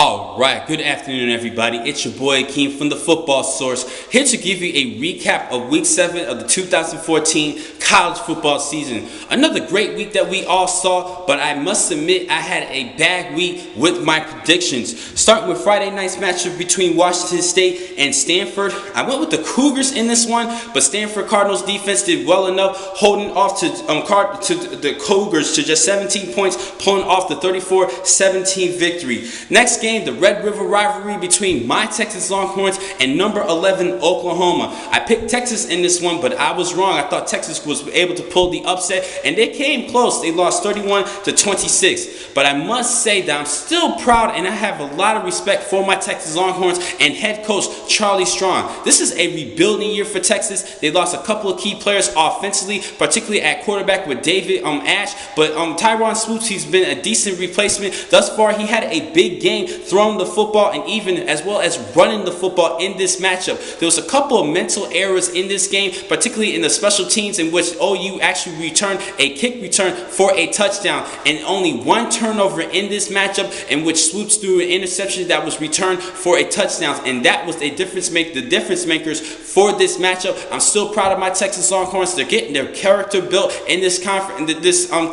Alright, good afternoon everybody. It's your boy Akeem from the Football Source, here to give you a recap of Week 7 of the 2014 college football season. Another great week that we all saw, but I must admit I had a bad week with my predictions. Starting with Friday night's matchup between Washington State and Stanford, I went with the Cougars in this one, but Stanford Cardinals defense did well enough, holding off to the Cougars to just 17 points, pulling off the 34-17 victory. Next game, the Red River rivalry between my Texas Longhorns and number 11 Oklahoma. I picked Texas in this one, but I was wrong. I thought Texas was able to pull the upset, and they came close. They lost 31-26. But I must say that I'm still proud, and I have a lot of respect for my Texas Longhorns and head coach Charlie Strong. This is a rebuilding year for Texas. They lost a couple of key players offensively, particularly at quarterback with David Ash, but Tyron Swoops, he's been a decent replacement. Thus far, he had a big game throwing the football and even as well as running the football in this matchup. There was a couple of mental errors in this game, particularly in the special teams, in which OU actually returned a kick return for a touchdown, and only one turnover in this matchup, in which Swoops threw an interception that was returned for a touchdown, and that was the difference makers for this matchup. I'm still proud of my Texas Longhorns. They're getting their character built in this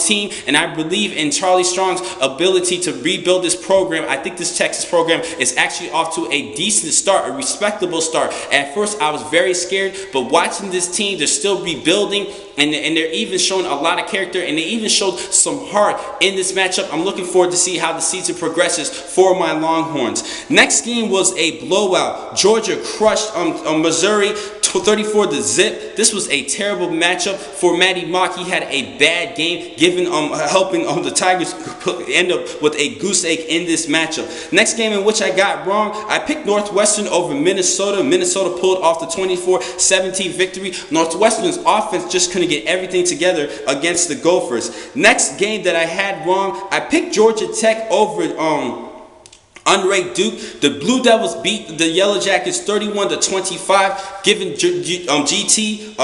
team, and I believe in Charlie Strong's ability to rebuild this program. I think this Texas program is actually off to a decent start, a respectable start. At first, I was very scared, but watching this team, they're still rebuilding, and they're even showing a lot of character, and they even showed some heart in this matchup. I'm looking forward to see how the season progresses for my Longhorns. Next game was a blowout. Georgia crushed Missouri 34-0. This was a terrible matchup for Matty Mock. He had a bad game, helping the Tigers end up with a goose egg in this matchup. Next game in which I got wrong, I picked Northwestern over Minnesota. Minnesota pulled off the 24-17 victory. Northwestern's offense just couldn't get everything together against the Gophers. Next game that I had wrong, I picked Georgia Tech over unranked Duke. The Blue Devils beat the Yellow Jackets 31-25, giving GT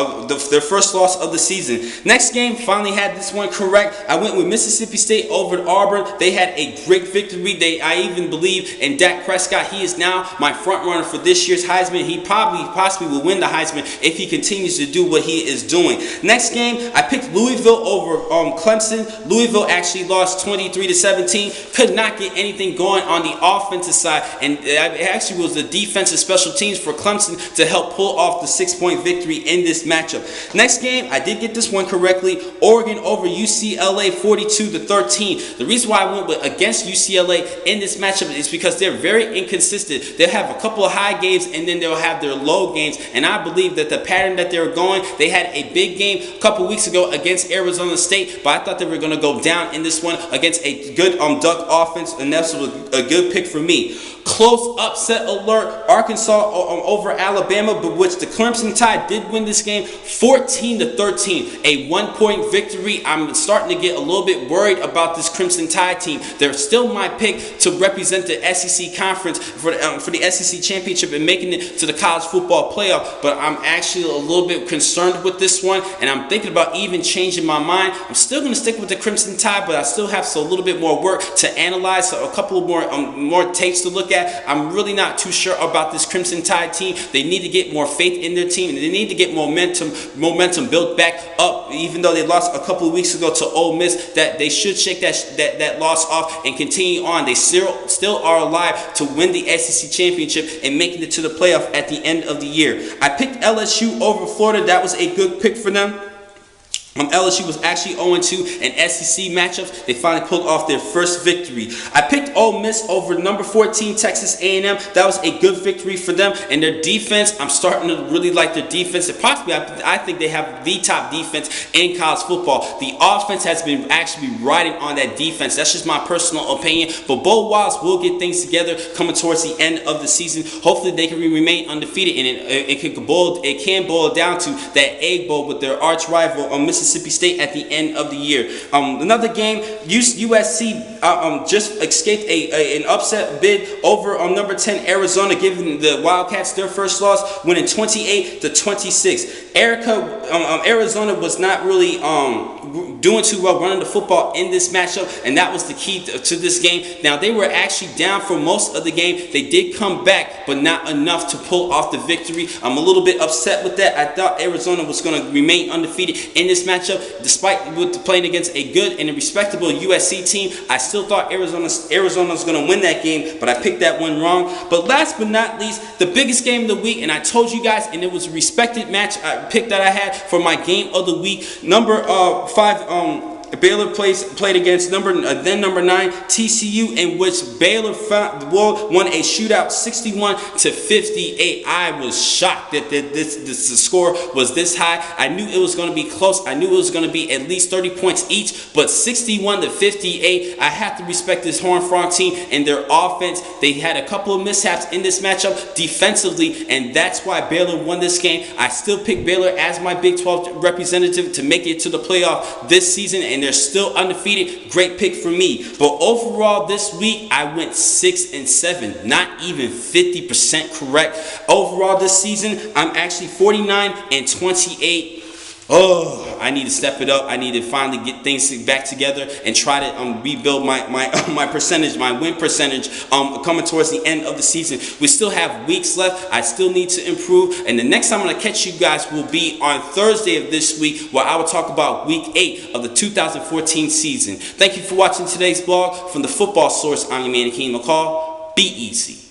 their first loss of the season. Next game, finally had this one correct. I went with Mississippi State over Auburn. They had a great victory. I even believe in Dak Prescott. He is now my front runner for this year's Heisman. He possibly will win the Heisman if he continues to do what he is doing. Next game, I picked Louisville over Clemson. Louisville actually lost 23-17. Could not get anything going on the offensive side, and it actually was the defensive special teams for Clemson to help pull off the 6-point victory in this matchup. Next game, I did get this one correctly. Oregon over UCLA 42-13. The reason why I went against UCLA in this matchup is because they're very inconsistent. They'll have a couple of high games and then they'll have their low games, and I believe that the pattern that they're going, they had a big game a couple weeks ago against Arizona State, but I thought they were going to go down in this one against a good Duck offense, and that's a good pick for me. Close upset alert, Arkansas over Alabama, but which the Crimson Tide did win this game 14-13, a 1-point victory. I'm starting to get a little bit worried about this Crimson Tide team. They're still my pick to represent the SEC conference for the SEC championship and making it to the college football playoff, but I'm actually a little bit concerned with this one, and I'm thinking about even changing my mind. I'm still going to stick with the Crimson Tide, but I still have a little bit more work to analyze, so a couple of more tapes to look at. I'm really not too sure about this Crimson Tide team. They need to get more faith in their team, and they need to get momentum built back up. Even though they lost a couple of weeks ago to Ole Miss, that they should shake that loss off and continue on. They still are alive to win the SEC championship and making it to the playoff at the end of the year. I picked LSU over Florida. That was a good pick for them. LSU was actually 0-2 in SEC matchups. They finally pulled off their first victory. I picked Ole Miss over number 14 Texas A&M. That was a good victory for them. And their defense, I'm starting to really like their defense. And possibly, I think they have the top defense in college football. The offense has been actually riding on that defense. That's just my personal opinion. But Bo Wallace will get things together coming towards the end of the season. Hopefully, they can remain undefeated, and it can boil down to that Egg Bowl with their arch rival Mississippi State at the end of the year. Another game, USC just escaped an upset bid over number 10 Arizona, giving the Wildcats their first loss, winning 28-26. Arizona was not really doing too well running the football in this matchup, and that was the key to this game. Now, they were actually down for most of the game. They did come back, but not enough to pull off the victory. I'm a little bit upset with that. I thought Arizona was going to remain undefeated in this matchup, despite with playing against a good and a respectable USC team. I still thought Arizona's going to win that game, but I picked that one wrong. But last but not least, the biggest game of the week, and I told you guys, and it was a respected match pick that I had for my game of the week. Number 5. Baylor played against number 9 TCU, in which Baylor won a shootout 61-58. I was shocked that the score was this high. I knew it was going to be close. I knew it was going to be at least 30 points each, but 61-58. I have to respect this Horned Frog team and their offense. They had a couple of mishaps in this matchup defensively, and that's why Baylor won this game. I still pick Baylor as my Big 12 representative to make it to the playoff this season, and they're still undefeated. Great pick for me. But overall this week, I went 6-7, not even 50% correct. Overall this season, I'm actually 49-28. Oh, I need to step it up. I need to finally get things back together and try to rebuild my percentage, my win percentage coming towards the end of the season. We still have weeks left. I still need to improve. And the next time I'm going to catch you guys will be on Thursday of this week, where I will talk about week 8 of the 2014 season. Thank you for watching today's blog. From the Football Source, I'm your man, Akeem McCall. Be easy.